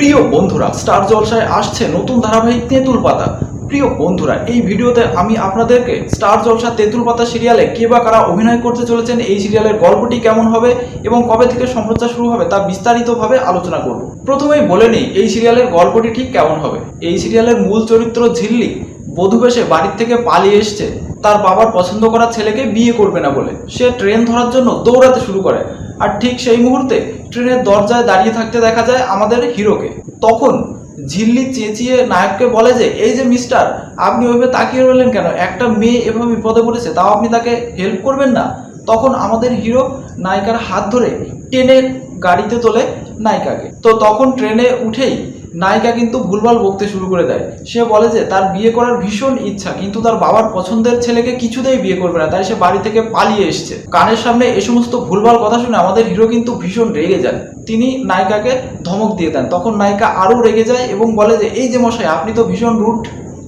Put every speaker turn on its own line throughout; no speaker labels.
প্রিয় বন্ধুরা, স্টার জলসায় আসছে নতুন ধারাবাহিক তেঁতুল পাতা। প্রিয় বন্ধুরা, এই ভিডিওতে আমি আপনাদেরকে স্টার জলসা তেঁতুল পাতা সিরিয়ালে কে বা কারা অভিনয় করতে চলেছেন, এই সিরিয়ালের গল্পটি কেমন হবে এবং কবে থেকে সম্প্রচার শুরু হবে তা বিস্তারিতভাবে আলোচনা করব। প্রথমেই বলে নিই এই সিরিয়ালের গল্পটি ঠিক কেমন হবে। এই সিরিয়ালের মূল চরিত্র ঝিল্লি বধূবেশে বাড়ির থেকে পালিয়ে এসছে তার বাবার পছন্দ করা ছেলেকে বিয়ে করবে না বলে। সে ট্রেন ধরার জন্য দৌড়াতে শুরু করে, আর ঠিক সেই মুহূর্তে ট্রেনের দরজায় দাঁড়িয়ে থাকতে দেখা যায় আমাদের হিরোকে। তখন ঝিল্লি চেঁচিয়ে নায়ককে বলে যে, এই যে মিস্টার, আপনি ওইভাবে তাকিয়ে রইলেন কেন? একটা মেয়ে এভাবে বিপদে পড়েছে, তাও আপনি তাকে হেল্প করবেন না? তখন আমাদের হিরো নায়িকার হাত ধরে টেনে গাড়িতে তোলে নায়িকাকে। তো তখন ট্রেনে উঠেই নায়িকা কিন্তু ভুলভাল বকতে শুরু করে দেয়। সে বলে যে তার বিয়ে করার ভীষণ ইচ্ছা, কিন্তু তার বাবার পছন্দের ছেলেকে কিছুতেই বিয়ে করবে না, তাই সে বাড়ি থেকে পালিয়ে এসছে। কানের সামনে এ সমস্ত ভুলভাল কথা শুনে আমাদের হিরো কিন্তু ভীষণ রেগে যান। তিনি নায়িকাকে ধমক দিয়ে দেন। তখন নায়িকা আরও রেগে যায় এবং বলে যে, এই যে মশাই, আপনি তো ভীষণ রুড।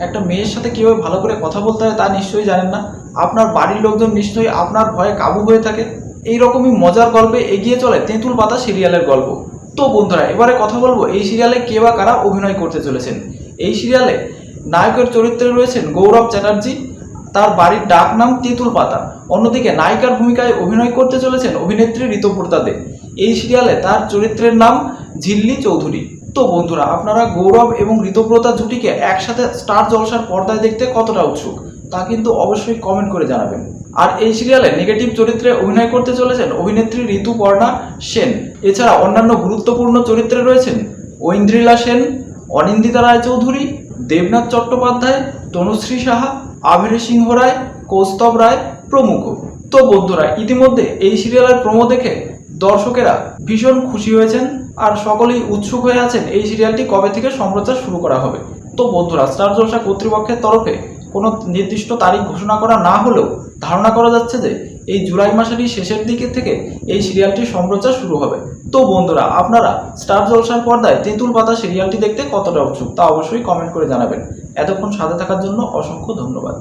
একটা মেয়ের সাথে কীভাবে ভালো করে কথা বলতে হয় তা নিশ্চয়ই জানেন না। আপনার বাড়ির লোকজন নিশ্চয়ই আপনার ভয়ে কাবু হয়ে থাকে। এইরকমই মজার গল্পে এগিয়ে চলে তেঁতুল পাতা সিরিয়ালের গল্প। তো বন্ধুরা, এবারে কথা বলবো এই সিরিয়ালে কে বা কারা অভিনয় করতে চলেছেন। এই সিরিয়ালে নায়কের চরিত্রে রয়েছেন গৌরব চ্যাটার্জি, তার বাড়ির ডাক নাম তেঁতুল পাতা। অন্যদিকে নায়িকার ভূমিকায় অভিনয় করতে চলেছেন অভিনেত্রী ঋতুপর্ণা দে। এই সিরিয়ালে তার চরিত্রের নাম ঝিল্লি চৌধুরী। তো বন্ধুরা, আপনারা গৌরব এবং ঋতুপর্ণা জুটিকে একসাথে স্টার জলসার পর্দায় দেখতে কতটা উৎসুক তা কিন্তু অবশ্যই কমেন্ট করে জানাবেন। আর এই সিরিয়ালে নেগেটিভ চরিত্রে অভিনয় করতে চলেছেন অভিনেত্রী ঋতুপর্ণা সেন। এছাড়া অন্যান্য গুরুত্বপূর্ণ চরিত্রে রয়েছেন ঐন্দ্রিলা সেন, অনিন্দিতা রায়চৌধুরী, দেবনাথ চট্টোপাধ্যায়, তনুশ্রী সাহা, আভির সিংহ রায়, কৌস্তব রায় প্রমুখ। তো বন্ধুরা, ইতিমধ্যে এই সিরিয়ালের প্রোমো দেখে দর্শকেরা ভীষণ খুশি হয়েছেন আর সকলেই উৎসুক হয়ে আছেন এই সিরিয়ালটি কবে থেকে সম্প্রচার শুরু করা হবে। তো বন্ধুরা, স্টার জলসা কর্তৃপক্ষের তরফে কোনো নির্দিষ্ট তারিখ ঘোষণা করা না হলেও ধারণা করা যাচ্ছে যে এই জুলাই মাসেরই শেষের দিকে থেকে এই সিরিয়ালটির সম্প্রচার শুরু হবে। তো বন্ধুরা, আপনারা স্টার জলসার পর্দায় তেঁতুল পাতা সিরিয়ালটি দেখতে কতটা উৎসুক তা অবশ্যই কমেন্ট করে জানাবেন। এতক্ষণ সাথে থাকার জন্য অসংখ্য ধন্যবাদ।